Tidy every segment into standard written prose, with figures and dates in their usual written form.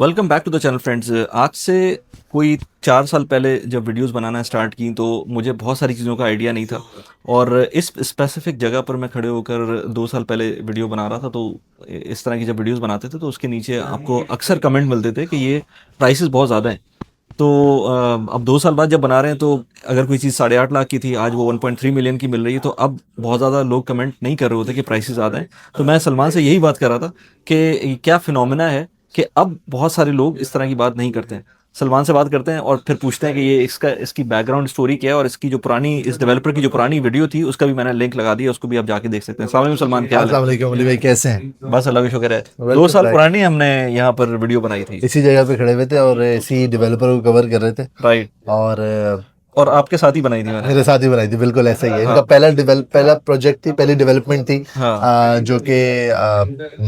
Welcome back to the channel friends. आज से कोई 4 साल पहले जब वीडियोस बनाना स्टार्ट की तो मुझे बहुत सारी चीज़ों का आइडिया नहीं था। और इस स्पेसिफिक जगह पर मैं खड़े होकर 2 साल पहले वीडियो बना रहा था। तो इस तरह की जब वीडियोस बनाते थे तो उसके नीचे आपको अक्सर कमेंट मिलते थे कि ये प्राइसेस बहुत ज़्यादा हैं। तो अब 2 साल बाद जब बना रहे हैं तो अगर कोई चीज़ 8.5 लाख की थी, आज वो 1.3 मिलियन की मिल रही है, तो अब बहुत ज़्यादा लोग कमेंट नहीं कर रहे होते कि प्राइसेस ज़्यादा हैं। तो मैं सलमान से यही बात कर रहा था कि क्या फिनोमेना है कि अब बहुत सारे लोग इस तरह की बात नहीं करते हैं। सलमान से बात करते हैं और फिर पूछते हैं कि ये इसकी बैकग्राउंड स्टोरी क्या है, और इसकी जो पुरानी इस डेवलपर की जो पुरानी वीडियो थी उसका भी मैंने लिंक लगा दिया, उसको भी आप जाके देख सकते हैं। अस्सलाम वालेकुम सलमान, क्या हाल अस्सलाम है? वालेकुम अली भाई, कैसे हैं? बस अल्लाह का शुक्र है। दो वेलकम साल बैक। पुरानी हमने यहाँ पर वीडियो बनाई थी। इसी जगह पे खड़े हुए थे और इसी डेवलपर को कवर कर रहे थे। राइट। और और आपके साथ ही बनाई थी मैंने। मेरे साथ ही बनाई थी, बिल्कुल ऐसा ही है। हाँ इनका पहला प्रोजेक्ट थी, पहली डेवलपमेंट थी, हाँ। जो कि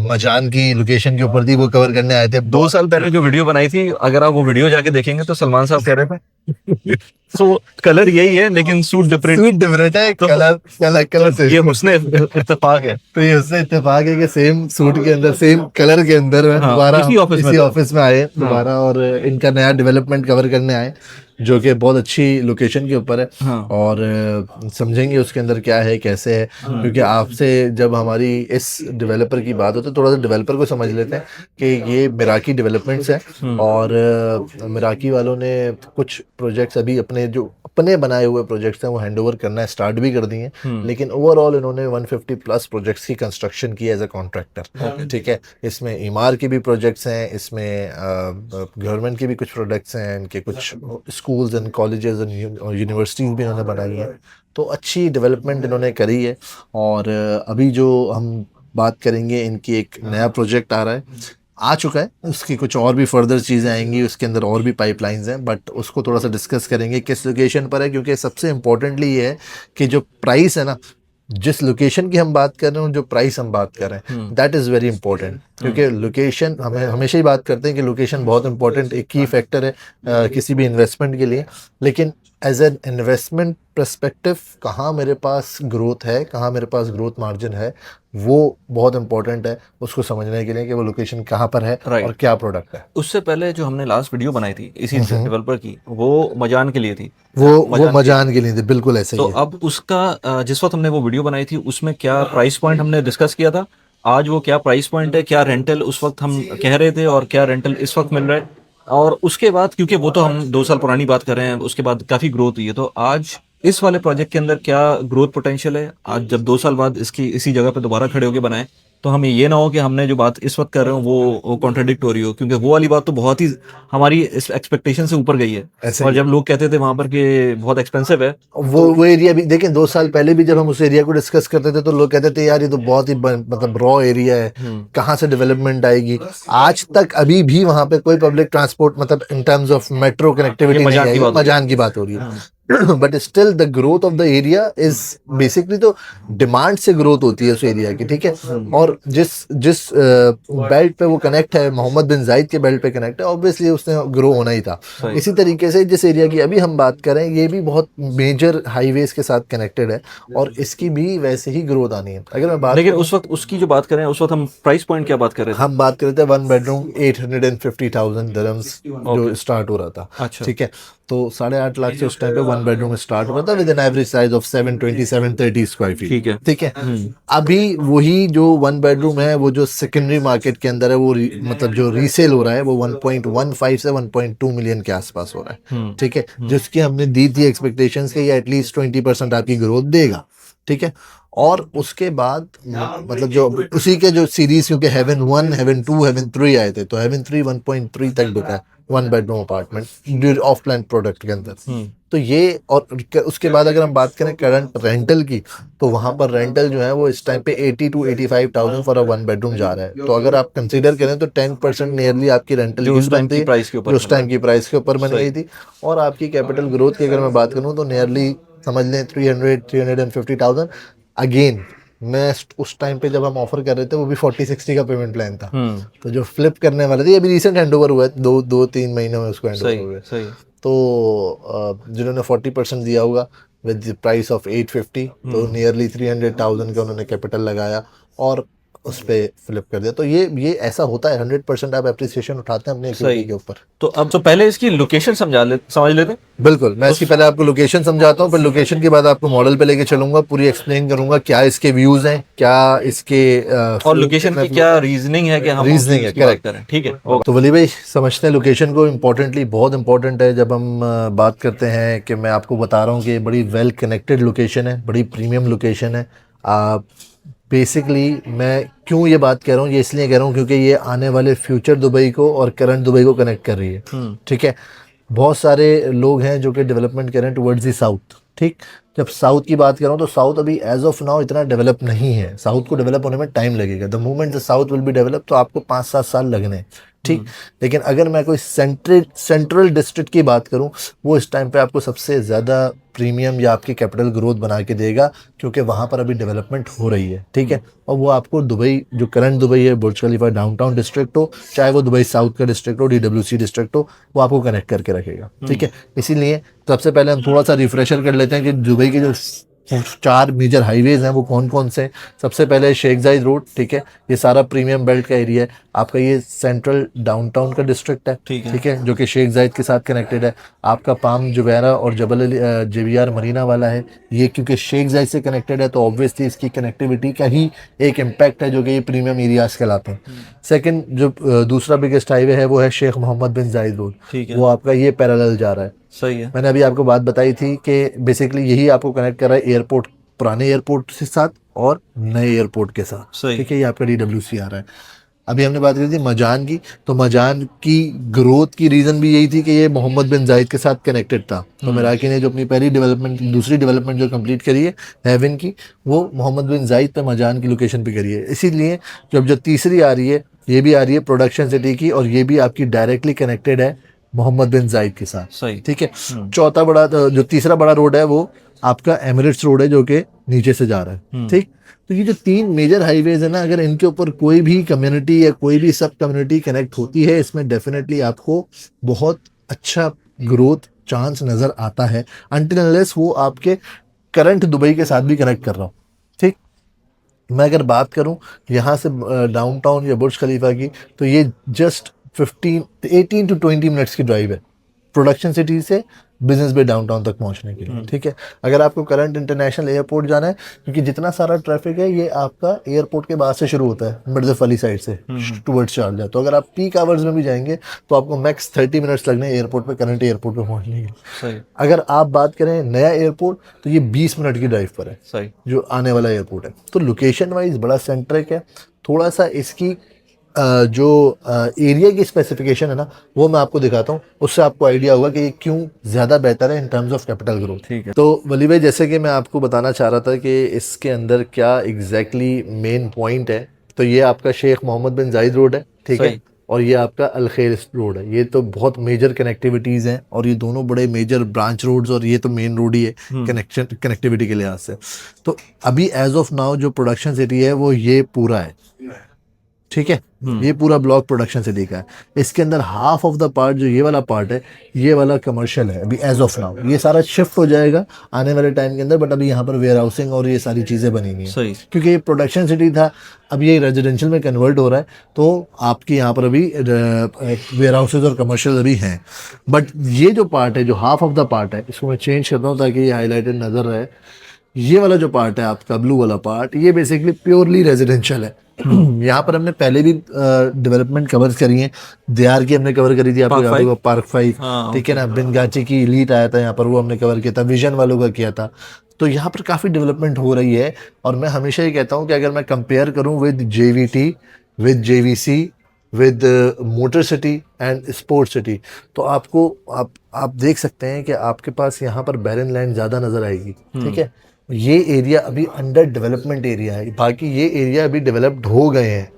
मजान की लोकेशन के ऊपर थी। वो कवर करने आए थे। 2 साल पहले जो वीडियो बनाई थी, अगर आप वो वीडियो जाके देखेंगे तो सलमान साहब कह रहे थे सो कलर यही है लेकिन सूट डिफरेंट। स्वीट डिफरेंट है, तो कलर से। ये हुस्न इत्तेफाक है। तो ये उससे इत्तेफाक है कि सेम सूट के अंदर, सेम कलर के अंदर में हाँ, दोबारा इसी ऑफिस में इसी थे। ऑफिस में आए हाँ दोबारा, और इनका नया डेवलपमेंट कवर करने आए, जो कि बहुत अच्छी लोकेशन के ऊपर है। हाँ। और समझेंगे उसके अंदर क्या है, कैसे है। क्योंकि आपसे जब हमारी इस डेवलपर की बात हो तो थोड़ा सा डेवलपर को समझ लेते हैं कि ये मिराकी डेवलपमेंट्स है। और मिराकी वालों ने कुछ प्रोजेक्ट्स अभी अपने बनाए हुए प्रोजेक्ट्स हैं वो हैंडओवर करना स्टार्ट भी कर दिए हैं। लेकिन ओवरऑल इन्होंने 150 प्लस प्रोजेक्ट्स की कंस्ट्रक्शन की एज अ कॉन्ट्रैक्टर। ठीक है, इसमें इमार के भी प्रोजेक्ट्स हैं, इसमें गवर्नमेंट के भी कुछ प्रोजेक्ट्स हैं, इनके कुछ schools and colleges and universities भी इन्होंने बनाई हैं। तो अच्छी डेवलपमेंट इन्होंने करी है। और अभी जो हम बात करेंगे, इनकी एक नया प्रोजेक्ट आ रहा है, आ चुका है, उसकी कुछ और भी फर्दर चीज़ें आएंगी, उसके अंदर और भी पाइपलाइंस हैं, बट उसको थोड़ा सा डिस्कस करेंगे किस लोकेशन पर है। क्योंकि सबसे इम्पोर्टेंटली ये है कि जो प्राइस है ना, जिस लोकेशन की हम बात कर रहे हैं, जो प्राइस हम बात कर रहे हैं, दैट इज़ वेरी इंपॉर्टेंट। क्योंकि लोकेशन, हमें हमेशा ही बात करते हैं कि लोकेशन बहुत इंपॉर्टेंट, एक की फैक्टर है किसी भी इन्वेस्टमेंट के लिए। लेकिन एज एन इन्वेस्टमेंट पर्सपेक्टिव, कहाँ मेरे पास ग्रोथ है, कहाँ मेरे पास ग्रोथ मार्जिन है, वो बहुत इंपॉर्टेंट है उसको समझने के लिए कि वो लोकेशन कहाँ पर है और राइट। क्या प्रोडक्ट है। उससे पहले जो हमने लास्ट वीडियो बनाई थी इसी डेवलपर की, वो मजान के लिए थी। वो मजान के लिए। मजान के लिए थे, बिल्कुल ऐसा तो ही है। अब उसका जिस वक्त हमने वो वीडियो बनाई थी उसमें क्या प्राइस पॉइंट हमने डिस्कस किया था, आज वो क्या प्राइस पॉइंट है, क्या रेंटल उस वक्त हम कह रहे थे और क्या रेंटल इस वक्त मिल रहा है। और उसके बाद, क्योंकि वो तो हम 2 साल पुरानी बात कर रहे हैं, उसके बाद काफ़ी ग्रोथ हुई है, तो आज इस वाले प्रोजेक्ट के अंदर क्या ग्रोथ पोटेंशियल है। आज जब 2 साल बाद इसकी इसी जगह पे दोबारा खड़े होके बनाए, तो हमें ये ना हो कि हमने जो बात इस वक्त कर रहे हो वो कॉन्ट्रडिक्ट हो रही हो, क्योंकि वो वाली बात तो बहुत ही हमारी इस एक्सपेक्टेशन से ऊपर गई है। ऐसा और ही है। जब लोग कहते थे वहां पर कि बहुत एक्सपेंसिव है, वो एरिया भी देखें, 2 साल पहले भी जब हम उस एरिया को डिस्कस करते थे तो लोग कहते थे यार ये तो बहुत ही मतलब रॉ एरिया है, कहाँ से डेवलपमेंट आएगी। आज तक अभी भी वहां पे कोई पब्लिक ट्रांसपोर्ट, मतलब इन टर्म्स ऑफ मेट्रो ये कनेक्टिविटी नहीं मजाक की आई, बात हो रही मजान की बात हो रही है। But still the growth of the area is basically, तो डिमांड से ग्रोथ होती है उस एरिया की। ठीक है, और जिस जिस बेल्ट पे वो कनेक्ट है, मोहम्मद बिन जायद के बेल्ट पे कनेक्ट है, ऑब्वियसली उसने ग्रो होना ही था। सही। इसी तरीके से जिस एरिया की अभी हम बात करें, ये भी बहुत मेजर हाईवेज के साथ कनेक्टेड है, और इसकी भी वैसे ही ग्रोथ आनी है। अगर मैं बात लेकिन करूं, उस वक्त उसकी जो बात करें, उस वक्त हम प्राइस पॉइंट क्या बात कर रहे थे? हम बात कर रहे थे 1 बेडरूम 850,000 दरम्स जो ओके। स्टार्ट हो रहा था। अच्छा। ठीक है, तो 8.5 लाख से उस टाइम पे 1 बेडरूम स्टार्ट हो रहा था, with an average size of 720-730 square feet. ठीक है। ठीक है, अभी वही जो 1 बेडरूम है, वो जो सेकेंडरी मार्केट के अंदर है, वो मतलब जो रीसेल हो रहा है वो 1.15 से 1.2 मिलियन के आसपास हो रहा है। ठीक है, जिसकी हमने दी थी एक्सपेक्टेशंस के ये एटलीस्ट 20% आपकी ग्रोथ देगा। ठीक है, और उसके बाद मतलब जो उसी के जो सीरीज, क्योंकि हेवन 1, हेवन 2, हेवन 3 आए थे, तो हेवन 3 1.3 तक बिका है 1 bedroom apartment of plan product के अंदर। तो ये, और उसके बाद अगर हम बात करें करंट रेंटल की, तो वहां पर रेंटल जो है वो इस टाइम पे 80 to 85,000 फॉर अ 1 बेडरूम जा रहा है। तो अगर आप कंसीडर करें तो 10% नियरली आपकी रेंटल जो की उस टाइम बनती की है, प्राइस के जो ऊपर उस टाइम की प्राइस के ऊपर बन सही। गई थी। और आपकी कैपिटल ग्रोथ की अगर मैं बात करूं तो नियरली समझ लें 350,000 अगेन। मैं उस टाइम पे जब हम ऑफर कर रहे थे, वो भी 40-60 का पेमेंट प्लान था। तो जो फ्लिप करने वाले थे, ये अभी रिसेंट हैंडओवर हुआ है, 2-3 महीने में उसको हैंडओवर सही हुए। सही। तो जिन्होंने 40% दिया होगा विद द प्राइस ऑफ 850, तो नियरली 300,000 का उन्होंने कैपिटल लगाया। और उस पे फ्लिप कर दिया। तो ये ऐसा होता है, 100% आप एप्रिसिएशन उठाते हैं अपने एक्टिविटी के ऊपर। तो अब तो पहले इसकी लोकेशन समझ लेते हैं। बिल्कुल, मैं इसकी पहले आपको लोकेशन समझाता हूँ, फिर लोकेशन के बाद आपको मॉडल पे लेके चलूंगा, पूरी एक्सप्लेन करूंगा क्या इसके व्यूज हैं, क्या इसके और लोकेशन की क्या रीजनिंग है कि हम रीजनिंग है, की बात करेक्ट। करें, ठीक है। तो वली भाई समझते हैं लोकेशन को, इम्पोर्टेंटली बहुत इंपॉर्टेंट है जब हम बात करते हैं कि मैं आपको बता रहा हूँ कि बड़ी वेल कनेक्टेड लोकेशन है, बड़ी प्रीमियम लोकेशन है। आप बेसिकली मैं क्यों ये बात कह रहा हूँ, ये इसलिए कह रहा हूँ क्योंकि ये आने वाले फ्यूचर दुबई को और करंट दुबई को कनेक्ट कर रही है, ठीक है। बहुत सारे लोग हैं जो कि डेवलपमेंट कर रहे हैं टुवर्ड्स दी साउथ, ठीक। जब साउथ की बात कर रहा हूँ तो साउथ अभी एज ऑफ नाउ इतना डेवलप नहीं है, साउथ को डेवलप होने में टाइम लगेगा। The moment the south will be develop तो आपको 5-7 साल लगने हैं, ठीक। लेकिन अगर मैं कोई सेंट्रल डिस्ट्रिक्ट की बात करूं, वो इस टाइम पे आपको सबसे ज़्यादा प्रीमियम या आपकी कैपिटल ग्रोथ बना के देगा, क्योंकि वहाँ पर अभी डेवलपमेंट हो रही है, ठीक है। और वो आपको दुबई, जो करंट दुबई है, बुर्ज खलीफा डाउनटाउन डिस्ट्रिक्ट हो, चाहे वो दुबई साउथ का डिस्ट्रिक्ट हो, DWC डिस्ट्रिक्ट हो, वो आपको कनेक्ट करके रखेगा, ठीक है। इसीलिए सबसे पहले हम थोड़ा सा रिफ्रेशर कर लेते हैं कि दुबई के जो 4 मेजर हाईवेज हैं वो कौन कौन से हैं। सबसे पहले शेख जायद रोड, ठीक है, ये सारा प्रीमियम बेल्ट का एरिया है आपका। ये सेंट्रल डाउनटाउन का डिस्ट्रिक्ट है, ठीक है, जो कि शेख जायद के साथ कनेक्टेड है। आपका पाम जुबैरा और जबल अली JBR मरीना वाला है, ये क्योंकि शेख जायद से कनेक्टेड है तो ऑब्वियसली इसकी कनेक्टिविटी का ही एक इम्पैक्ट है, जो कि ये प्रीमियम एरियाज कहलाते हैं। सेकंड जो दूसरा बिगेस्ट हाईवे है वो है शेख मोहम्मद बिन जायद रोड, वो आपका ये पैरेलल जा रहा है, सही है। मैंने अभी आपको बात बताई थी कि बेसिकली यही आपको कनेक्ट कर रहा है एयरपोर्ट, पुराने एयरपोर्ट के साथ और नए एयरपोर्ट के साथ, ठीक है। ये आपका DWC आ रहा है। अभी हमने बात करी थी मजान की, तो मजान की ग्रोथ की रीजन भी यही थी कि ये मोहम्मद बिन जायद के साथ कनेक्टेड था। तो मेराकी ने जो अपनी पहली डेवलपमेंट, दूसरी डेवलपमेंट जो कंप्लीट करी है हेवन की, वो मोहम्मद बिन जायद पे मजान की लोकेशन पे करी है। इसीलिए जब जो तीसरी आ रही है, ये भी आ रही है प्रोडक्शन सिटी की, और ये भी आपकी डायरेक्टली कनेक्टेड है मोहम्मद बिन जायद के साथ, सही, ठीक है। चौथा बड़ा, जो तीसरा बड़ा रोड है वो आपका एमिरेट्स रोड है, जो कि नीचे से जा रहा है, ठीक। तो ये जो 3 मेजर हाईवेज है ना, अगर इनके ऊपर कोई भी कम्युनिटी या कोई भी सब कम्युनिटी कनेक्ट होती है, इसमें डेफिनेटली आपको बहुत अच्छा ग्रोथ चांस नजर आता है, अनटिल अनलेस वो आपके करंट दुबई के साथ भी कनेक्ट कर रहा हूँ, ठीक। मैं अगर बात करूं यहाँ से डाउनटाउन या बुर्ज खलीफा की, तो ये जस्ट 18 to 20 मिनट्स की ड्राइव है प्रोडक्शन सिटी से बिजनेस बे डाउनटाउन तक पहुंचने के लिए, ठीक है। अगर आपको करंट इंटरनेशनल एयरपोर्ट जाना है, क्योंकि जितना सारा ट्रैफिक है ये आपका एयरपोर्ट के बाद से शुरू होता है, मिर्ज़फ अली साइड से टुवर्ड्स शारजा। तो अगर आप पीक आवर्स में भी जाएंगे तो आपको मैक्स 30 मिनट्स लगने एयरपोर्ट पे, करंट एयरपोर्ट पे पहुंचने के लिए। अगर आप बात करें नया एयरपोर्ट, तो ये 20 मिनट की ड्राइव पर है, जो आने वाला एयरपोर्ट है। तो लोकेशन वाइज बड़ा सेंट्रिक है। थोड़ा सा इसकी जो एरिया की स्पेसिफिकेशन है ना, वो मैं आपको दिखाता हूँ, उससे आपको आइडिया होगा कि ये क्यों ज़्यादा बेहतर है in terms of capital growth, ठीक है। तो वली भाई, जैसे कि मैं आपको बताना चाह रहा था कि इसके अंदर क्या एग्जैक्टली मेन पॉइंट है, तो ये आपका शेख मोहम्मद बिन जायद रोड है, ठीक है, और ये आपका अलखैर रोड है। ये तो बहुत मेजर कनेक्टिविटीज़ हैं, और ये दोनों बड़े मेजर ब्रांच रोड्स, और ये तो मेन रोड ही है कनेक्टिविटी के लिहाज से। तो अभी एज ऑफ नाउ जो प्रोडक्शन सिटी है वो ये पूरा है, ठीक है। ये पूरा ब्लॉक प्रोडक्शन सिटी का है। इसके अंदर हाफ ऑफ द पार्ट, जो ये वाला पार्ट है, ये वाला कमर्शियल है अभी एज ऑफ नाउ। ये सारा शिफ्ट हो जाएगा आने वाले टाइम के अंदर, बट अभी यहाँ पर वेयर हाउसिंग और ये सारी चीज़ें बनी हुई हैं, क्योंकि ये प्रोडक्शन सिटी था, अब ये रेजिडेंशियल में कन्वर्ट हो रहा है, तो आपके यहाँ पर अभी वेयर हाउसेज और कमर्शियल अभी हैं। बट ये जो पार्ट है, जो हाफ ऑफ द पार्ट है, इसको मैं चेंज करता हूँ ताकि ये हाईलाइटेड नजर रहे। ये वाला जो पार्ट है आपका ब्लू वाला पार्ट, ये बेसिकली प्योरली रेजिडेंशियल है। यहाँ पर हमने पहले भी डेवलपमेंट कवर करी है। दियार की हमने कवर करी थी, आपको याद होगा, पार्क 5, ठीक है ना। बिनगाची की लीड आया था यहाँ पर, वो हमने कवर किया था, विजन वालों का किया था। तो यहाँ पर काफ़ी डेवलपमेंट हो रही है, और मैं हमेशा ये कहता हूँ कि अगर मैं कंपेयर करूँ with JVT, with JVC, with motor city and sport city, तो आपको आप देख सकते हैं कि आपके पास यहाँ पर बैरन लैंड ज़्यादा नज़र आएगी, ठीक है। ये एरिया अभी अंडर डेवलपमेंट एरिया है, बाकी ये एरिया अभी डेवलप्ड हो गए हैं,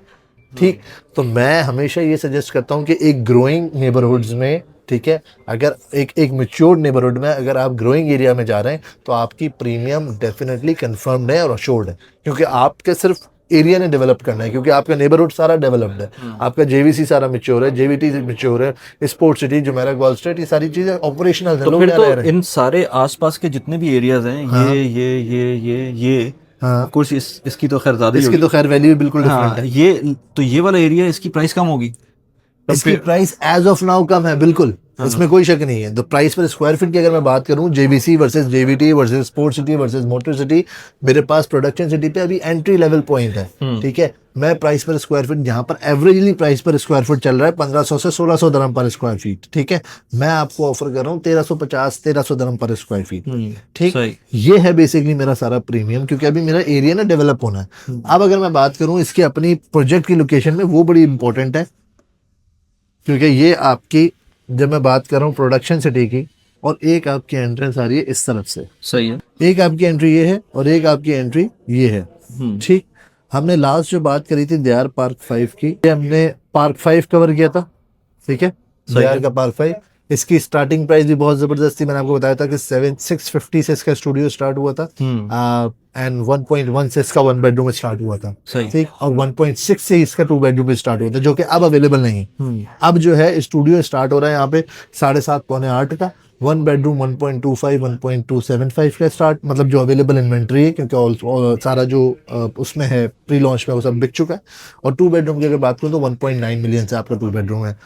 ठीक। तो मैं हमेशा ये सजेस्ट करता हूँ कि एक ग्रोइंग नेबरहुड्स में, ठीक है, अगर एक मैच्योर्ड नेबरहुड में अगर आप ग्रोइंग एरिया में जा रहे हैं, तो आपकी प्रीमियम डेफिनेटली कंफर्म्ड है और अश्योर्ड है, क्योंकि आपके सिर्फ एरिया ने डेवलप करना है, क्योंकि आपका नेबरहुड सारा डेवलप्ड है, आपका JVC सारा मैच्योर है, JVT मैच्योर है, sport city, Jumeirah, golf street, ये सारी चीजें ऑपरेशनल है। तो फिर तो इन सारे आसपास के जितने भी एरियाज हैं, ये हाँ। ऑफ कोर्स इसकी तो खैर ज्यादा ही इसकी होगी। तो खैर वैल्यू बिल्कुल डिफरेंट हाँ, है। ये वाला एरिया, इसकी प्राइस कम होगी। इसकी प्राइस एज ऑफ नाउ कम है बिल्कुल, हाँ। इसमें कोई शक नहीं है। तो प्राइस पर स्क्वायर फीट की अगर मैं बात करूं, JBC versus JVT versus sport city versus motor city, मेरे पास प्रोडक्शन सिटी पे अभी एंट्री लेवल पॉइंट है। ठीक है, मैं प्राइस पर स्क्वायर फीट यहाँ पर एवरेजली प्राइस पर स्क्वायर फीट चल रहा है 1500 से 1600 दरम पर स्क्वायर फीट। ठीक है, मैं आपको ऑफर कर रहा हूँ 1350 1300 दरम पर स्क्वायर फीट। ठीक, सही। ये है बेसिकली मेरा सारा प्रीमियम, क्योंकि अभी मेरा एरिया ना डेवलप होना है। अब अगर मैं बात करूँ इसकी अपनी प्रोजेक्ट की लोकेशन में, वो बड़ी इंपॉर्टेंट है, क्योंकि ये आपकी, जब मैं बात कर रहा हूँ प्रोडक्शन सिटी की, और एक आपकी एंट्रेंस आ रही है इस तरफ से, सही है। एक आपकी एंट्री ये है और एक आपकी एंट्री ये है। ठीक, हमने लास्ट जो बात करी थी दीयार पार्क 5 की, ये हमने पार्क 5 कवर किया था। ठीक है, दीयार का पार्क 5, इसकी स्टार्टिंग प्राइस भी बहुत जबरदस्त थी। मैंने आपको बताया था कि 650 से इसका स्टूडियो स्टार्ट हुआ था, एंड 1.1 से इसका 1 बेडरूम स्टार्ट हुआ था। ठीक, और 1.6 से इसका 2 बेडरूम स्टार्ट हुआ था, जो कि अब अवेलेबल नहीं है। अब जो है स्टूडियो स्टार्ट हो रहा है यहाँ पे 7.5 पौने 8 का, 1 बेडरूम 1.25 1.275 का स्टार्ट, मतलब जो अवेलेबल इन्वेंट्री है, क्योंकि सारा जो उसमें है प्री लॉन्च में वो सब बिक चुका है। और 2 बेडरूम की अगर बात करूँ तो 1.9 मिलियन से आपका 2 बेडरूम है।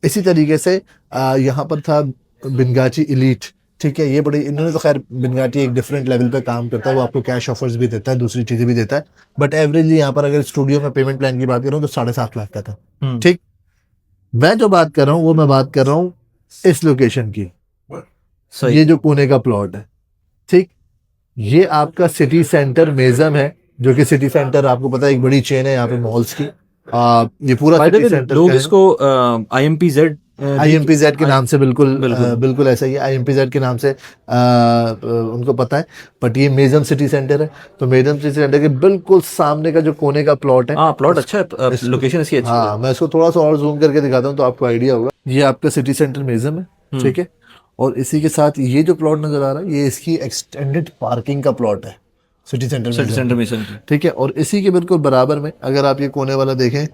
इसी तरीके से यहाँ पर था बिनगाची इलीट। ठीक है, ये बड़ी, इन्होंने तो खैर बिनगाटी एक डिफरेंट लेवल पे काम करता है, वो आपको कैश ऑफर्स भी देता है, दूसरी चीजें भी देता है, बट एवरेजली यहाँ पर अगर स्टूडियो में पेमेंट प्लान की बात करूँ तो 7.5 लाख का था। ठीक, मैं जो बात कर रहा हूँ वो मैं बात कर रहा हूँ इस लोकेशन की। ये जो पुणे का प्लॉट है, ठीक, ये आपका सिटी सेंटर मेजम है, जो कि सिटी सेंटर आपको पता है एक बड़ी चेन है यहाँ पे मॉल्स की। ये पूरा सिटी सेंटर लोग इसको IMPZ IMPZ के नाम से बिल्कुल ऐसा ही है, IMPZ के नाम से उनको पता है, बट ये मेजम सिटी सेंटर है। तो मेजम सिटी सेंटर के बिल्कुल सामने का जो कोने का प्लॉट है, हाँ, प्लॉट अच्छा है, लोकेशन इसकी अच्छी है। हाँ, मैं इसको थोड़ा सा और जूम करके दिखाता हूँ तो आपको आइडिया होगा। ये आपका सिटी सेंटर मेजम है। ठीक है, और इसी के साथ ये जो प्लॉट नजर आ रहा है, ये इसकी एक्सटेंडेड पार्किंग का प्लॉट है सिटी सेंटर में। ठीक है, और इसी के बिल्कुल बराबर में अगर आप ये कोने वाला देखें,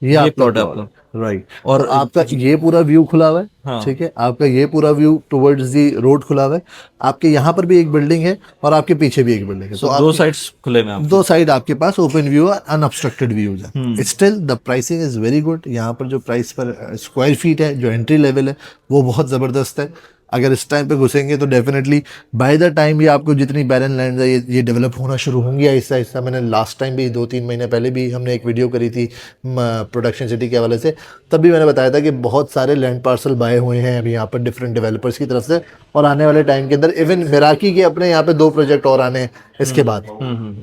ये प्लॉट है आपका, राइट, और आपका ये पूरा व्यू खुला हुआ है। हाँ। ठीक है, आपका ये पूरा व्यू टुवर्ड्स दी रोड खुला हुआ है। आपके यहाँ पर भी एक बिल्डिंग है और आपके पीछे भी एक बिल्डिंग है, तो दो साइड्स खुले में, दो साइड आपके पास ओपन व्यू है, अनअब्स्ट्रक्टेड व्यूज है। Still the pricing is very good. यहाँ पर जो प्राइस पर स्क्वायर फीट है, जो एंट्री लेवल है, वो बहुत ज़बरदस्त है। अगर इस टाइम पे घुसेंगे तो डेफिनेटली बाय द टाइम ये आपको जितनी बैरन लैंड है ये डेवलप होना शुरू होंगी आहिस्ता आहिस्ता। मैंने लास्ट टाइम भी 2-3 महीने पहले भी हमने एक वीडियो करी थी प्रोडक्शन सिटी के हवाले से, तब भी मैंने बताया था कि बहुत सारे लैंड पार्सल बाय हुए हैं अभी यहाँ पर डिफरेंट डेवलपर्स की तरफ से, और आने वाले टाइम के अंदर इवन मिराकी के अपने यहाँ पे 2 प्रोजेक्ट और आने इसके बाद।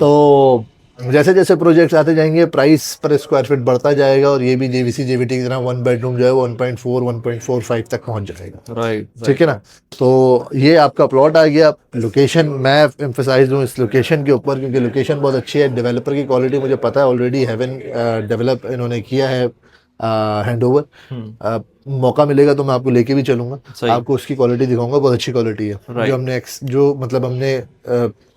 तो जैसे जैसे प्रोजेक्ट्स आते जाएंगे प्राइस पर स्क्वायर फीट बढ़ता जाएगा, और ये भी जेवीसी जेवीटी की तरह 1 बेडरूम जो है 1.4 1.45 तक पहुंच जाएगा। राइट, ठीक है ना। तो ये आपका प्लॉट आ गया। लोकेशन मैं एम्फसाइज दूँ इस लोकेशन के ऊपर, क्योंकि लोकेशन बहुत अच्छी है। डेवलपर की क्वालिटी मुझे पता है, ऑलरेडी हेवन डेवलप इन्होंने किया है हैंडओवर। मौका मिलेगा तो मैं आपको लेके भी चलूंगा, आपको उसकी क्वालिटी दिखाऊंगा, बहुत अच्छी क्वालिटी है। जो हमने मतलब हमने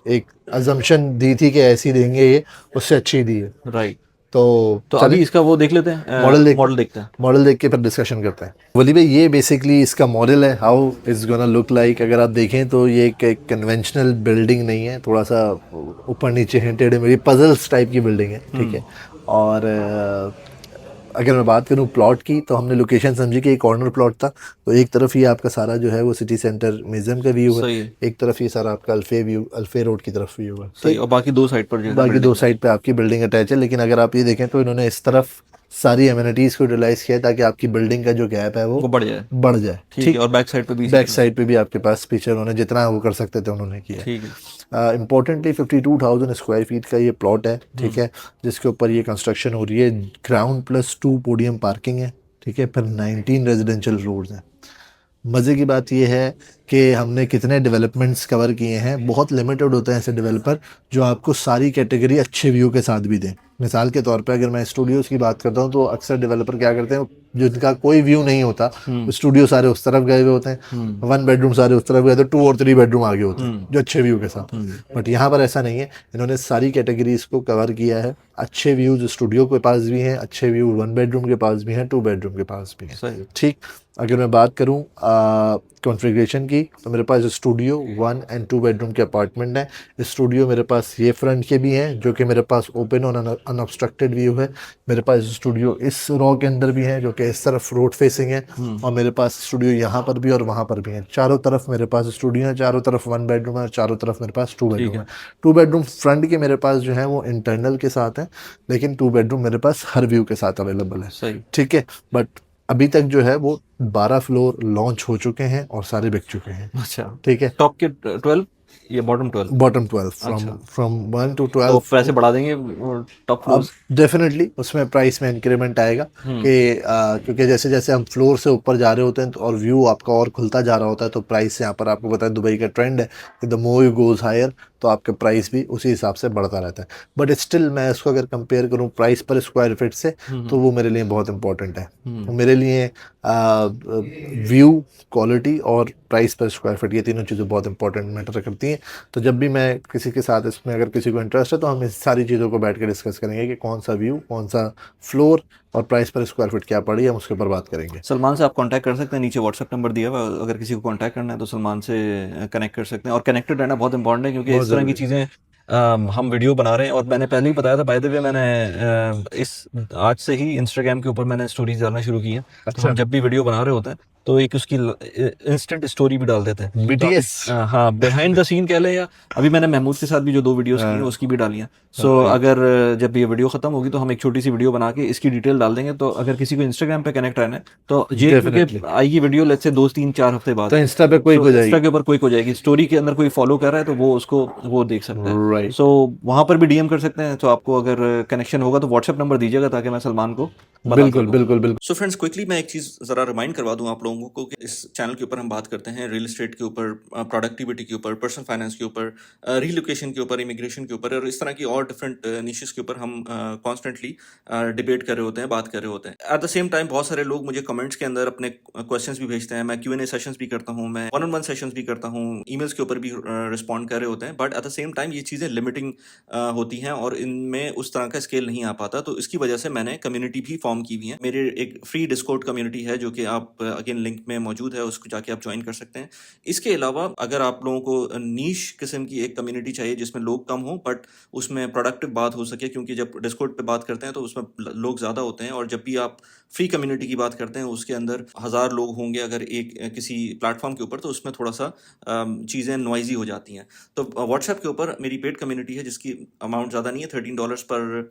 एक अजम्पशन दी थी कि ऐसी देंगे, ये उससे अच्छी दी है। राइट, तो अभी इसका वो देख लेते हैं, मॉडल देखते हैं, मॉडल देख के फिर डिस्कशन करते हैं। वली भाई, ये बेसिकली इसका मॉडल है, how is gonna look like. अगर आप देखें तो ये एक कन्वेंशनल बिल्डिंग नहीं है, थोड़ा सा ऊपर नीचे है, टेढ़े मेढ़े पजल्स टाइप की बिल्डिंग है। ठीक है, और अगर मैं बात करूं प्लॉट की, तो हमने लोकेशन समझी कि एक कॉर्नर प्लॉट था, तो एक तरफ ये आपका सारा जो है वो सिटी सेंटर म्यूजियम का व्यू है, एक तरफ ये सारा आपका अल्फे रोड की तरफ व्यू है। सही, और बाकी 2 साइड पर, बाकी 2 साइड पे आपकी बिल्डिंग अटैच है। लेकिन अगर आप ये देखें तो इन्होंने इस तरफ सारी एमिनिटीज को यूटिलाइज किया है ताकि आपकी बिल्डिंग का जो गैप है वो बढ़ जाए। ठीक है, और बैक साइड पे भी आपके पास पीछे उन्होंने जितना वो कर सकते थे उन्होंने किया। ठीक है, इम्पोर्टेंटली 52,000 स्क्वायर फीट का ये प्लॉट है। ठीक है, जिसके ऊपर ये कंस्ट्रक्शन हो रही है। ग्राउंड प्लस 2 पोडियम पार्किंग है। ठीक है, फिर 19 रेजिडेंशियल रोड्स हैं। मज़े की बात यह है कि हमने कितने डेवलपमेंट्स कवर किए हैं। बहुत लिमिटेड होते हैं ऐसे डेवलपर जो आपको सारी कैटेगरी अच्छे व्यू के साथ भी दें। मिसाल के तौर पे अगर मैं स्टूडियोज़ की बात करता हूँ तो अक्सर डेवलपर क्या करते हैं, जिनका कोई व्यू नहीं होता, स्टूडियो सारे उस तरफ गए हुए होते हैं, 1 बेडरूम सारे उस तरफ गए, तो 2 और 3 बेडरूम आगे होते हैं जो अच्छे व्यू के साथ। बट यहाँ पर ऐसा नहीं है, इन्होंने सारी कैटेगरीज को कवर किया है। अच्छे व्यूज स्टूडियो के पास भी हैं, अच्छे व्यू 1 बेडरूम के पास भी हैं, 2 बेडरूम के पास भी हैं। ठीक, अगर मैं बात करूं कॉन्फ़िगरेशन की, तो मेरे पास स्टूडियो 1 और 2 बेडरूम के अपार्टमेंट है। स्टूडियो मेरे पास ये फ्रंट के भी हैं जो कि मेरे पास ओपन और अनऑब्स्ट्रक्टेड व्यू है। मेरे पास स्टूडियो इस रो के अंदर भी है जो कि इस तरफ रोड फेसिंग है, और मेरे पास स्टूडियो यहाँ पर भी और वहाँ पर भी है। चारों तरफ मेरे पास स्टूडियो है, चारों तरफ 1 बेडरूम है और चारों तरफ मेरे पास 2 ठीक बेडरूम है। है। 2 बेडरूम फ्रंट के मेरे पास जो है वो इंटरनल के साथ है, लेकिन 2 बेडरूम मेरे पास हर व्यू के साथ अवेलेबल है। सही। ठीक है, बट अभी तक जो है वो 12 फ्लोर लॉन्च हो चुके हैं और सारे बिक चुके हैं। अच्छा, ठीक है, टॉप के 12 या बॉटम 12? बॉटम 12, फ्रॉम अच्छा, फ्रॉम 1 to तो 12। पैसे बढ़ा देंगे टॉप अब फ्लोर्स? डेफिनेटली उसमें प्राइस में इंक्रीमेंट आएगा कि क्योंकि जैसे जैसे हम फ्लोर से ऊपर जा रहे होते हैं तो और व्यू आपका और खुलता जा रहा होता है, तो प्राइस यहाँ पर आपको पता है दुबई का ट्रेंड है कि the more you goes higher, तो आपका प्राइस भी उसी हिसाब से बढ़ता रहता है। बट स्टिल मैं इसको अगर कंपेयर करूँ प्राइस पर स्क्वायर फीट से, तो वो मेरे लिए बहुत इंपॉर्टेंट है। तो मेरे लिए व्यू, क्वालिटी और प्राइस पर स्क्वायर फीट, ये तीनों चीज़ें बहुत इंपॉर्टेंट मैटर करती हैं। तो जब भी मैं किसी के साथ इसमें अगर किसी को इंटरेस्ट है तो हम इस सारी चीज़ों को बैठ के डिस्कस करेंगे कि कौन सा व्यू, कौन सा फ्लोर और प्राइस पर स्क्वायर फीट क्या पड़ी, हम उसके ऊपर बात करेंगे। सलमान से आप कांटेक्ट कर सकते हैं, नीचे व्हाट्सएप नंबर दिया हुआ है, अगर किसी को कांटेक्ट करना है तो सलमान से कनेक्ट कर सकते हैं। और कनेक्टेड रहना बहुत इंपॉर्टेंट है क्योंकि बहुत इस तरह की ज़रूरी है। चीज़ें हम वीडियो बना रहे हैं। और मैंने पहले ही बताया था, बाय द वे, मैंने इस आज से ही इंस्टाग्राम के ऊपर मैंने स्टोरीज डालना शुरू की हैं। तो अच्छा, हम जब भी वीडियो बना रहे होते हैं तो एक उसकी इंस्टेंट स्टोरी भी डाल देते हैं, ताकि बीटीएस। हाँ, बिहाइंड द सीन कह लें, या अभी मैंने महमूद के साथ भी जो 2 वीडियोस की हैं उसकी भी डाली हैं। सो राइट। अगर जब ये वीडियो खत्म होगी तो हम एक छोटी सी वीडियो बना के इसकी डिटेल डाल देंगे। तो अगर किसी को इंस्टाग्राम पे कनेक्ट रहना है तो ये, क्योंकि डेफिनेटली, आएगी वीडियो लेट्स से 2 3 4 हफ्ते बाद, तो इंस्टा पे क्विक तो हो इंस्टा जाएगी। के ऊपर क्विक हो जाएगी, स्टोरी के अंदर कोई फॉलो कर रहा है तो वो उसको वो देख सकता है। राइट। सो वहां पर भी डीएम कर सकते हैं। तो आपको अगर कनेक्शन होगा तो व्हाट्सएप नंबर दीजिएगा ताकि मैं सलमान को बता बिल्कुल सकूं। बिल्कुल बिल्कुल। सो फ्रेंड्स, क्विकली मैं एक चीज़ ज़रा रिमाइंड करवा दूं आप लोगों को कि इस चैनल के ऊपर हम बात करते हैं रियल एस्टेट के ऊपर, प्रोडक्टिविटी के ऊपर, पर्सनल फाइनेंस के ऊपर, रीलोकेशन के ऊपर, इमिग्रेशन के ऊपर और इस तरह की और डिफरेंट निशेस के ऊपर हम कॉन्स्टेंटली डिबेट कर रहे होते हैं, बात कर रहे होते हैं। एट द सेम टाइम बहुत सारे लोग मुझे कमेंट्स के अंदर अपने क्वेश्चंस भी भेजते हैं। मैं Q&A सेशंस भी करता हूँ, मैं वन-ऑन-वन सेशंस भी करता हूँ, ईमेल्स के ऊपर भी रिस्पॉन्ड कर रहे होते हैं। But at the same time ये चीज़ें लिमिटिंग होती हैं और इनमें उस तरह का स्केल नहीं आ पाता। तो इसकी वजह से मैंने कम्युनिटी भी फॉर्म की हुई है। मेरे एक फ्री डिस्कॉर्ड कम्युनिटी है जो कि आप अगेन लिंक में मौजूद है, उसको जाके आप ज्वाइन कर सकते हैं। इसके अलावा अगर आप लोगों को नीश किस्म की एक कम्युनिटी चाहिए जिसमें लोग कम हो बट उसमें प्रोडक्टिव बात हो सके, क्योंकि जब डिस्कॉर्ड पे बात करते हैं तो उसमें लोग ज़्यादा होते हैं, और जब भी आप फ्री कम्युनिटी की बात करते हैं उसके अंदर 1000 लोग होंगे अगर एक किसी प्लेटफॉर्म के ऊपर, तो उसमें थोड़ा सा चीज़ें नॉइजी हो जाती हैं। तो व्हाट्सएप के ऊपर मेरी पेड कम्युनिटी है जिसकी अमाउंट ज़्यादा नहीं है, $13 पर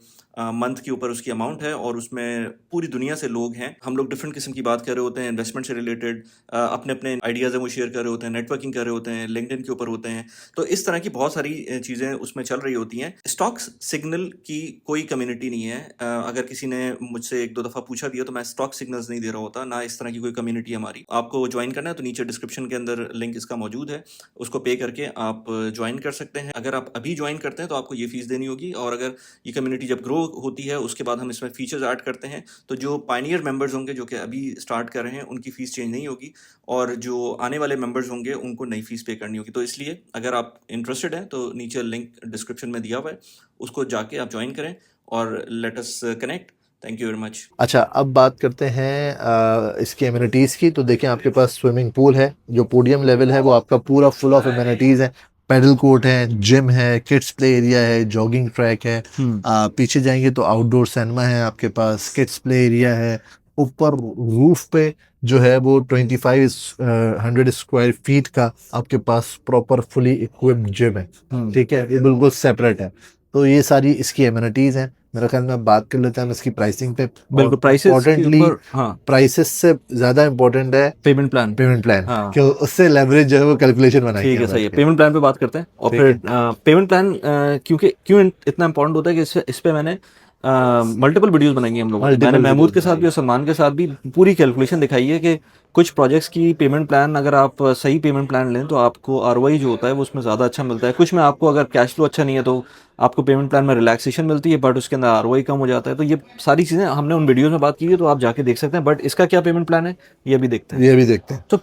मंथ के ऊपर उसकी अमाउंट है, और उसमें पूरी दुनिया से लोग हैं। हम लोग डिफरेंट किस्म की बात कर रहे होते हैं, इन्वेस्टमेंट से रिलेटेड अपने अपने आइडियाज़ हैं वो शेयर कर रहे होते हैं, नेटवर्किंग कर रहे होते हैं, लिंक्डइन के ऊपर होते हैं। तो इस तरह की बहुत सारी चीज़ें उसमें चल रही होती हैं। स्टॉक्स सिग्नल की कोई कम्युनिटी नहीं है। अगर किसी ने मुझसे 1-2 दफ़ा पूछा भी है तो मैं स्टॉक सिग्नल्स नहीं दे रहा होता, ना इस तरह की कोई कम्युनिटी हमारी। आपको ज्वाइन करना है तो नीचे डिस्क्रिप्शन के अंदर लिंक इसका मौजूद है, उसको पे करके आप ज्वाइन कर सकते हैं। अगर आप अभी ज्वाइन करते हैं तो आपको ये फीस देनी होगी, और अगर ये कम्युनिटी जब ग्रो होती है उसके बाद हम इसमें फीचर्स ऐड करते हैं, तो जो पायनियर मेंबर्स होंगे जो कि अभी स्टार्ट कर रहे हैं उनकी फ़ीस चेंज नहीं होगी, और जो आने वाले मेंबर्स होंगे उनको नई फ़ीस पे करनी होगी। तो इसलिए अगर आप इंटरेस्टेड हैं तो नीचे लिंक डिस्क्रिप्शन में दिया हुआ है, उसको जाके आप ज्वाइन करें और let us connect. Thank you very much. अच्छा, अब बात करते हैं इसकी एमिनिटीज़ की। तो देखें, आपके पास स्विमिंग पूल है, जो पोडियम लेवल है वो आपका पूरा फुल ऑफ एमिनिटीज़ है। पैडल कोर्ट है, जिम है, किड्स प्ले एरिया है, जॉगिंग ट्रैक है। पीछे जाएंगे तो आउटडोर सिनेमा है आपके पास, किड्स प्ले एरिया है। ऊपर रूफ पे जो है वो 2500 स्क्वायर फीट का आपके पास प्रॉपर फुली इक्विप्ड जिम है। ठीक है, ये बिल्कुल सेपरेट है। तो ये सारी इसकी एमिनिटीज़ हैं। मेरा ख्याल में बात कर लेते हैं हम इसकी प्राइसिंग पे। बिल्कुल, प्राइसेस के इम्पोर्टेंटली ऊपर। हाँ, प्राइसेस से ज़्यादा इम्पोर्टेंट है पेमेंट प्लान। पेमेंट प्लान, हाँ, कि उससे लेवरेज जो है वो कैलकुलेशन बनाएंगे ठीक है, हम सही बैठ है। के। पेमेंट प्लान पे बात करते हैं, और ठीक फिर है, पेमेंट प्लान क्योंकि क्यों इतना इंपॉर्टेंट होता है कि इस पे मैंने मल्टीपल वीडियोस बनाएंगी हम लोगों ने। मैंने मल्टीपल महमूद वीडियोस के साथ भी और सलमान के साथ भी पूरी कैलकुलेशन दिखाई है कि कुछ प्रोजेक्ट्स की पेमेंट प्लान, अगर आप सही पेमेंट प्लान लें तो आपको आरओआई जो होता है वो उसमें ज़्यादा अच्छा मिलता है। कुछ में आपको अगर कैश फ्लो अच्छा नहीं है तो आपको पेमेंट प्लान में रिलैक्सेशन मिलती है, बट उसके अंदर आरओआई कम हो जाता है। तो ये सारी चीज़ें हमने उन वीडियोज़ में बात की है, तो आप जाके देख सकते हैं। बट इसका क्या पेमेंट प्लान है ये भी देखते हैं। ये भी देखते हैं। तो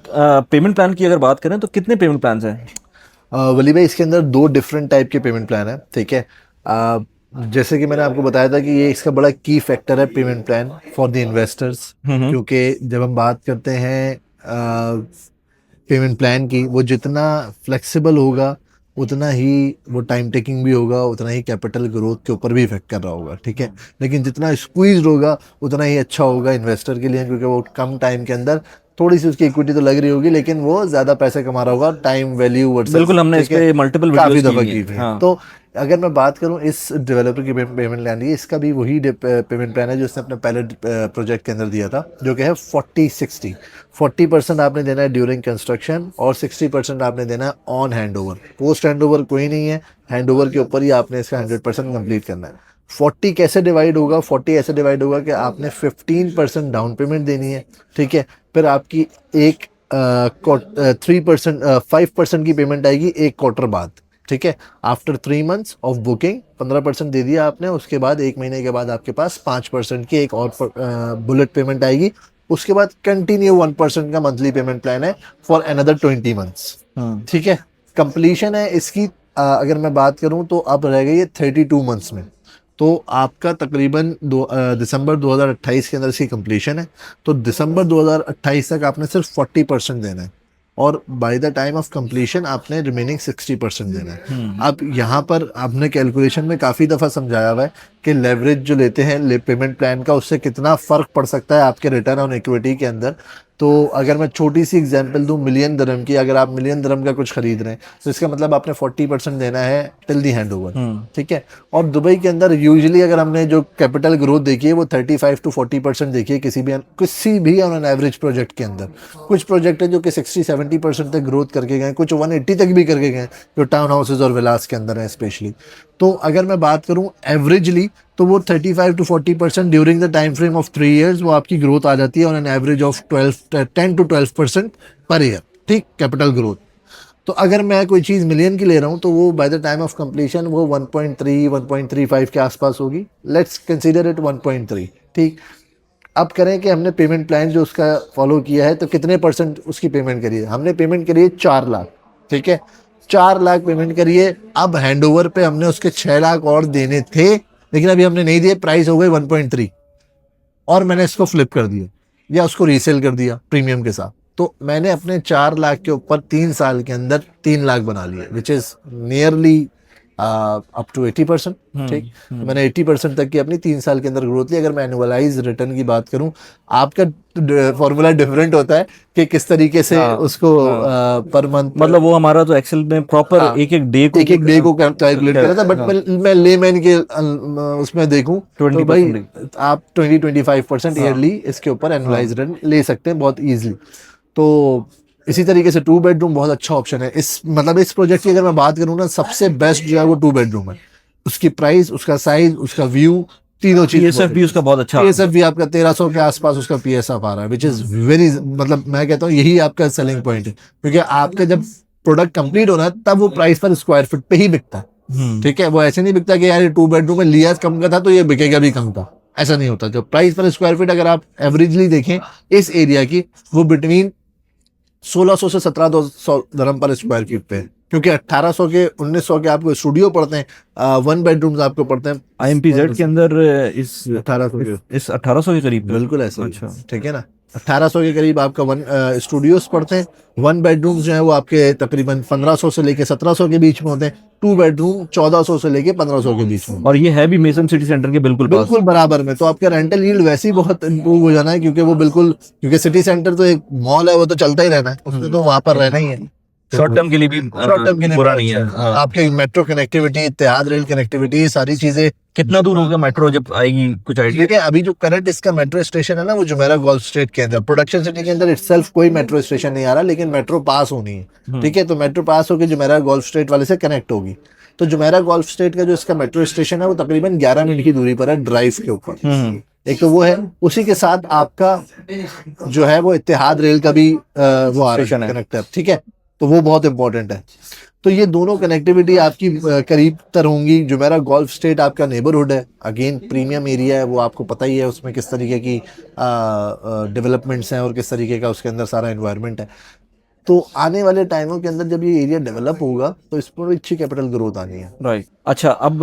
पेमेंट प्लान की अगर बात करें तो कितने पेमेंट प्लान हैं? वली भाई, इसके अंदर 2 डिफरेंट टाइप के पेमेंट प्लान है। ठीक है, जैसे कि मैंने आपको बताया था कि ये इसका बड़ा की फैक्टर है payment plan for the investors, क्योंकि जब हम बात करते हैं पेमेंट प्लान की, वो जितना फ्लेक्सिबल होगा उतना ही वो टाइम टेकिंग भी होगा, उतना ही कैपिटल ग्रोथ के ऊपर भी इफेक्ट कर रहा होगा, ठीक है। लेकिन जितना स्क्वीज होगा उतना ही अच्छा होगा इन्वेस्टर के लिए, क्योंकि वो कम टाइम के अंदर थोड़ी सी उसकी इक्विटी तो लग रही होगी, लेकिन वो ज्यादा पैसे कमा रहा होगा टाइम वैल्यू वर्सेस। बिल्कुल, हमने इस पे मल्टीपल काफी वीडियोस दफा की की है। हुई है। हाँ। तो अगर मैं बात करूं इस डेवलपर की पेमेंट प्लान की, इसका भी वही पेमेंट प्लान है जो उसने अपने पहले प्रोजेक्ट के अंदर दिया था, जो कि है 40-60। 40% आपने देना है ड्यूरिंग कंस्ट्रक्शन और 60% आपने देना है on hand over. Post hand over कोई नहीं है, हैंड ओवर के ऊपर ही आपने इसका 100% कंप्लीट करना है। 40 कैसे डिवाइड होगा? 40 ऐसे डिवाइड होगा कि आपने 15% डाउन पेमेंट देनी है, ठीक है। फिर आपकी एक 3% 5% की पेमेंट आएगी एक क्वार्टर बाद, ठीक है। आफ्टर 3 मंथ्स ऑफ बुकिंग 15% दे दिया आपने, उसके बाद एक महीने के बाद आपके पास 5% की एक और बुलेट पेमेंट आएगी। उसके बाद कंटिन्यू 1% का मंथली पेमेंट प्लान है फॉर अनदर 20 मंथ्स, ठीक है। कंप्लीशन है इसकी, अगर मैं बात करूं तो अब रह गई है 32 मंथ्स में। तो आपका तकरीबन दिसंबर 2028 के अंदर इसकी कंप्लीशन है। तो दिसंबर 2028 तक आपने सिर्फ 40% देना है, और bye the time of completion आपने रिमेनिंग 60% देना है। अब यहाँ पर आपने कैलकुलेशन में काफ़ी दफ़ा समझाया हुआ है कि लेवरेज जो लेते हैं पेमेंट प्लान का, उससे कितना फ़र्क पड़ सकता है आपके रिटर्न ऑन इक्विटी के अंदर। तो अगर मैं छोटी सी एग्जांपल दूं मिलियन दरम की, अगर आप मिलियन दरम का कुछ खरीद रहे हैं तो इसका मतलब आपने 40% देना है टिल दी हैंड ओवर, ठीक है। और दुबई के अंदर यूजुअली अगर हमने जो कैपिटल ग्रोथ देखी है वो 35-40% देखी है किसी भी ऑन एन एवरेज प्रोजेक्ट के अंदर। कुछ प्रोजेक्ट है जो कि 60-70% तक ग्रोथ करके गए, कुछ 180 तक भी करके गए, जो टाउन हाउसेज और विलास के अंदर है स्पेशली। तो अगर मैं बात करूं एवरेजली, तो वो 35-40% during the time frame of 3 years वो आपकी ग्रोथ आ जाती है on an average of 10-12% per year, ठीक, कैपिटल ग्रोथ। तो अगर मैं कोई चीज़ मिलियन की ले रहा हूँ तो वो bye the time of completion वो 1.3-1.35 के आसपास होगी। लेट्स कंसीडर इट 1.3, ठीक। अब करें कि हमने पेमेंट प्लान जो उसका फॉलो किया है, तो कितने परसेंट उसकी पेमेंट करी है? हमने पेमेंट करी है 4 लाख, ठीक है। 4 लाख पेमेंट करिए। अब हैंडओवर पे हमने उसके 6 लाख और देने थे, लेकिन अभी हमने नहीं दिए, प्राइस हो गई 1.3, और मैंने इसको फ्लिप कर दिया या उसको रीसेल कर दिया प्रीमियम के साथ। तो मैंने अपने 4 लाख के ऊपर 3 साल के अंदर 3 लाख बना लिए, which is nearly up to 80%, ठीक। तो मैंने 80% तक की अपनी 3 साल के अंदर ग्रोथ ली। अगर मैं एनुअलाइज रिटर्न की बात करूं, आपका फॉर्मूला डिफरेंट होता है कि किस तरीके से उसको पर मंथ, मतलब वो हमारा तो एक्सेल में प्रॉपर एक एक डे को कैलकुलेट करा था, बट मैं लेमैन के उसमें देखूं तो भाई आप 20-25% ईयरली इसके ऊपर एनुअलाइज रिटर्न ले सकते हैं बहुत ईजिली। तो इसी तरीके से 2 बेडरूम बहुत अच्छा ऑप्शन है। इस मतलब इस प्रोजेक्ट की अगर मैं बात करूँ ना, सबसे बेस्ट जो है वो 2 बेडरूम है। उसकी प्राइस, उसका साइज, उसका व्यू, तीनों चीज। पीएसएफ भी उसका बहुत अच्छा, पीएसएफ भी आपका 1300 के आसपास उसका पीएसएफ आ रहा है, विच इज वेरी, मतलब मैं कहता हूँ यही आपका सेलिंग पॉइंट है, क्योंकि आपका जब प्रोडक्ट कंप्लीट होना है तब वो प्राइस पर स्क्वायर फीट पे ही बिकता है, ठीक है। वो ऐसे नहीं बिकता कि यार ये 2 बेडरूम में लिया कम का था तो ये बिकेगा भी कम का, ऐसा नहीं होता। जो प्राइस पर स्क्वायर फीट अगर आप एवरेजली देखें इस एरिया की, वो बिटवीन 1600 से 1700 दरम पर स्क्वायर फीट पे है, क्योंकि 1800 के 1900 के आपको स्टूडियो पड़ते हैं, 1 बेडरूम्स आपको पड़ते हैं आईएमपीजेड के अंदर इस 1800 के, इस 1800 के करीब। बिल्कुल ऐसे ही, अच्छा, ठीक है ना। 1800 के करीब आपका स्टूडियोज पड़ते हैं। 1 बेडरूम जो है वो आपके तकरीबन 1500 से लेके 1700 के बीच में होते हैं। 2 बेडरूम 1400 से लेके 1500 के बीच में, और ये है भी मेसन सिटी सेंटर के बिल्कुल पास, बिल्कुल बराबर में। तो आपका रेंटल यील्ड वैसे ही बहुत इम्प्रूव हो जाना है, क्योंकि वो बिल्कुल, क्योंकि सिटी सेंटर तो एक मॉल है, वो तो चलता ही रहना है, उसमें तो वहां पर रहना ही है। शॉर्ट टर्म के लिए भी शॉर्ट टर्म के लिए बुरा नहीं है। आपके मेट्रो कनेक्टिविटी, इत्तेहाद रेल कनेक्टिविटी, सारी चीजें। कितना दूर होगा मेट्रो जब आएगी, कुछ आइडिया? देखिए अभी जो करंट इसका मेट्रो स्टेशन है ना, वो जुमेरा गोल्फ स्ट्रीट के अंदर, प्रोडक्शन सिटी के अंदर इटसेल्फ कोई मेट्रो स्टेशन नहीं आ रहा, लेकिन मेट्रो पास होनी है, ठीक है। तो मेट्रो पास होकर जुमेरा गोल्फ स्ट्रीट वाले से कनेक्ट होगी। तो जुमेरा गोल्फ स्ट्रीट का जो इसका मेट्रो स्टेशन है वो तकरीबन 11 मिनट की दूरी पर है ड्राइव के ऊपर। एक तो वो है, उसी के साथ आपका जो है वो इत्तेहाद रेल का भी वो आ रहा है कनेक्टर, ठीक है। तो वो बहुत इंपॉर्टेंट है। तो ये दोनों कनेक्टिविटी आपकी करीब तर होंगी। जुमेरा गोल्फ स्टेट आपका नेबरहुड है, अगेन प्रीमियम एरिया है, वो आपको पता ही है उसमें किस तरीके की डेवलपमेंट्स हैं और किस तरीके का उसके अंदर सारा एनवायरनमेंट है। तो आने वाले टाइमों के अंदर जब ये एरिया डेवलप होगा तो इस पर अच्छी कैपिटल ग्रोथ आनी है। राइट। अच्छा, अब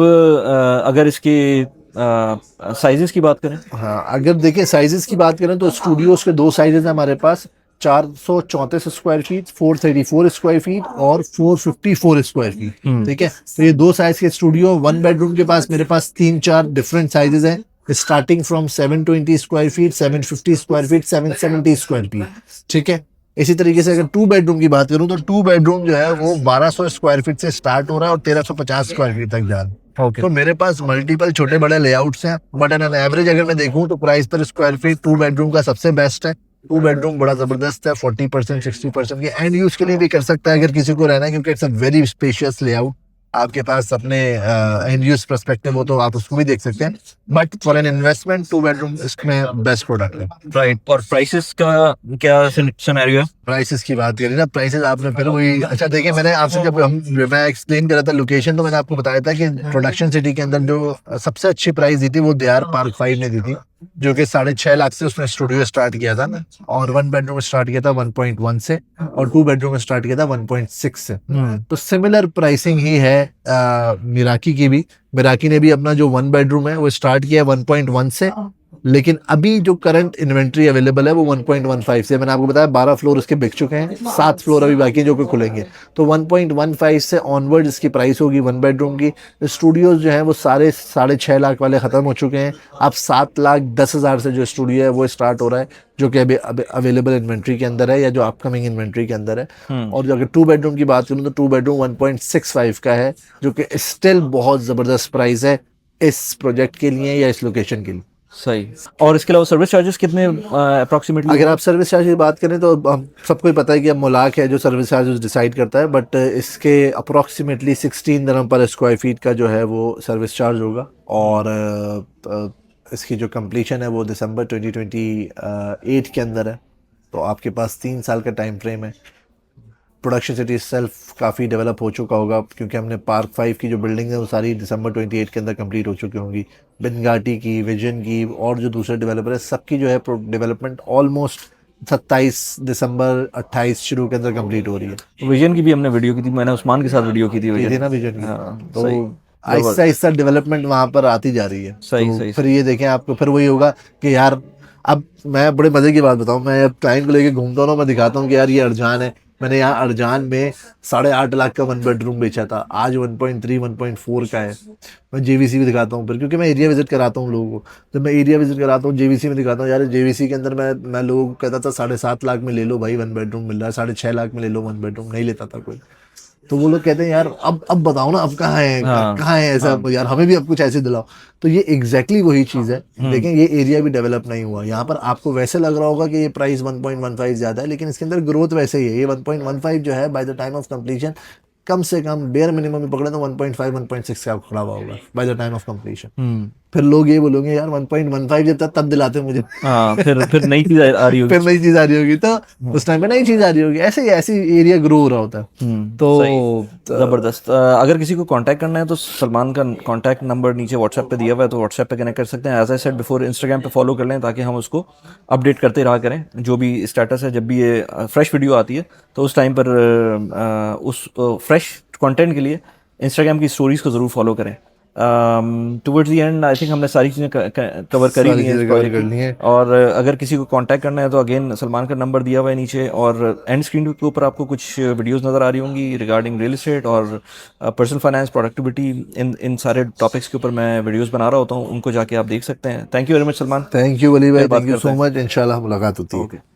अगर इसके साइजेस की बात करें। हाँ, अगर देखिए साइजेस की बात करें तो स्टूडियोज के दो साइजेस हैं हमारे पास, 434 स्क्वायर फीट, 434 स्क्वायर फीट और 454 स्क्वायर फीट। ठीक है, तो ये दो साइज के स्टूडियो। वन बेडरूम के पास मेरे पास 3-4 डिफरेंट साइजेस हैं, starting from 720 square feet, 750 square feet, 770 square feet. ठीक है, इसी तरीके से अगर 2 बेडरूम की बात करूं तो 2 बेडरूम जो है वो 1200 स्क्वायर फीट से स्टार्ट हो रहा है और 1350 स्क्वायर फीट तक जा रहा है। तो मेरे पास मल्टीपल छोटे बड़े लेआउट्स हैं, बट एन एवरेज अगर मैं देखूं तो प्राइस पर स्क्वायर फीट 2 बेडरूम का सबसे बेस्ट है। 2 बेडरूम बड़ा जबरदस्त है, 40% 60% के एंड यूज के लिए भी कर सकता है अगर किसी को रहना है, क्योंकि it's a very spacious layout. आपके पास अपने एंड यूज पर्सपेक्टिव हो तो आप उसको भी देख सकते हैं, but for an investment 2 bedroom इसमें बेस्ट प्रोडक्ट है। राइट। और प्राइसेस का क्या सिनेरियो है? प्राइसेस की बात करें ना, प्राइसेस आपने फिर वही, अच्छा देखिए मैंने आपसे जब मैं एक्सप्लेन कर रहा था लोकेशन, तो मैंने आपको बताया था कि प्रोडक्शन सिटी के अंदर जो सबसे अच्छी प्राइस दी थी वो दीआर पार्क 5 ने दी थी, जो कि 6.5 लाख से उसने स्टूडियो स्टार्ट किया था, और 1 बेडरूम स्टार्ट किया था 1.1 से, और 2 बेडरूम स्टार्ट किया था 1.6 से। तो सिमिलर प्राइसिंग ही है मिराकी की भी। मिराकी ने भी अपना जो 1 बेडरूम है वो स्टार्ट किया है 1.1 से, लेकिन अभी जो करंट इन्वेंट्री अवेलेबल है वो 1.15 से। मैंने आपको बताया 12 फ्लोर उसके बिक चुके हैं, 7 फ्लोर अभी बाकी हैं जो कि खुलेंगे। तो 1.15 से ऑनवर्ड इसकी प्राइस होगी 1 बेडरूम की। स्टूडियोज जो हैं वो सारे 6.5 लाख वाले ख़त्म हो चुके हैं, अब 7,10,000 से जो स्टूडियो है वो स्टार्ट हो रहा है, जो कि अभी अवेलेबल इन्वेंट्री के अंदर है या जो अपकमिंग इन्वेंट्री के अंदर है। और अगर 2 बेडरूम की बात करूँ तो 2 बेडरूम 1.65 का है, जो कि स्टिल बहुत ज़बरदस्त प्राइस है इस प्रोजेक्ट के लिए या इस लोकेशन के लिए। सही। और इसके अलावा सर्विस चार्जेस कितने अप्रोक्सीमेटली? अगर आप सर्विस चार्ज की बात करें तो हम सबको ही पता है कि अब मुलाक है जो सर्विस चार्जेस डिसाइड करता है, बट इसके अप्रोक्सीमेटली 16 दिरहम पर स्क्वायर फीट का जो है वो सर्विस चार्ज होगा। और इसकी जो कंप्लीशन है वो दिसंबर 2028 के अंदर है, तो आपके पास 3 साल का टाइम फ्रेम है। प्रोडक्शन सिटी सेल्फ काफ़ी डेवलप हो चुका होगा, क्योंकि हमने पार्क 5 की जो बिल्डिंग है वो सारी दिसंबर 28 के अंदर कंप्लीट हो चुकी होंगी। बिनगाटी की, विजन की और जो दूसरे डेवलपर है सबकी जो है डेवलपमेंट ऑलमोस्ट 27 दिसंबर 28 शुरू के अंदर कंप्लीट हो रही है। विजन की भी हमने वीडियो की थी, मैंने उस्मान के साथ वीडियो की थी ये थी विजन। ना विजन की। हाँ, तो सही। आहिस्ता आहिस्ता डेवलपमेंट वहाँ पर आती जा रही है। सही, तो सही, फिर ये देखें आपको फिर वही होगा कि यार, अब मैं बड़े मजे की बात बताऊं, मैं अब क्लाइंट को लेके घूमता हूँ ना, मैं दिखाता हूँ कि यार ये अर्जान है, मैंने यहाँ अर्जान में 8.5 लाख का 1 बेडरूम बेचा था, आज 1.3 1.4 का है। मैं जेवीसी भी दिखाता हूँ फिर, क्योंकि मैं एरिया विजिट कराता हूँ लोगों को। जब मैं एरिया विजिट कराता हूँ जेवीसी में दिखाता हूँ, यार जेवीसी के अंदर मैं लोगों को कहता था 7.5 लाख में ले लो भाई 1 बेडरूम मिल रहा है, 6.5 लाख में ले लो 1 बेडरूम, नहीं लेता था कोई। तो वो लोग कहते हैं यार अब बताओ ना, अब कहाँ है, हाँ, कहाँ है ऐसा, यार हमें भी अब कुछ ऐसे दिलाओ। तो ये एग्जैक्टली वही चीज़ है। देखें ये एरिया भी डेवलप नहीं हुआ, यहाँ पर आपको वैसे लग रहा होगा कि ये प्राइस 1.15 ज़्यादा है, लेकिन इसके अंदर ग्रोथ वैसे ही है। ये 1.15 जो है by the time of completion कम से कम बेयर मिनिमम में पकड़े तो 1.5 1.6 का खड़ा हुआ होगा bye the time of completion. फिर लोग ये बोलोगे यार 1.15 जब तब दिलाते मुझे। हाँ, फिर नई चीज आ रही होगी। फिर नई चीज आ रही होगी, तो उस टाइम पे नई चीज आ रही होगी, ऐसे ही ऐसी एरिया ग्रो हो रहा होता है। तो जबरदस्त। अगर किसी को कांटेक्ट करना है तो सलमान का कांटेक्ट नंबर नीचे व्हाट्सएप पे दिया हुआ है, तो व्हाट्सएप पे कनेक्ट कर सकते हैं। As I said before, Instagram पे फॉलो कर लें ताकि हम उसको अपडेट करते रहा करें, जो भी स्टेटस है। जब भी ये फ्रेश वीडियो आती है तो उस टाइम पर उस फ्रेश कंटेंट के लिए इंस्टाग्राम की स्टोरीज को ज़रूर फॉलो करें। Towards the and I think हमने सारी चीज़ें कवर कर ही ली हैं इस प्रोजेक्ट की। और अगर किसी को कांटेक्ट करना है तो अगेन सलमान का नंबर दिया हुआ है नीचे, और एंड स्क्रीन के ऊपर आपको कुछ वीडियोस नज़र आ रही होंगी रिगार्डिंग रियल एस्टेट और पर्सनल फाइनेंस, प्रोडक्टिविटी, इन सारे टॉपिक्स के ऊपर मैं वीडियोस बना रहा होता हूँ, उनको जाके आप देख सकते हैं। Thank you very much Salman. Thank you Wali भाई, फिर बात थैंक यू करते सो हैं। मच। इंशाल्लाह मुलाकात होती है। ओके।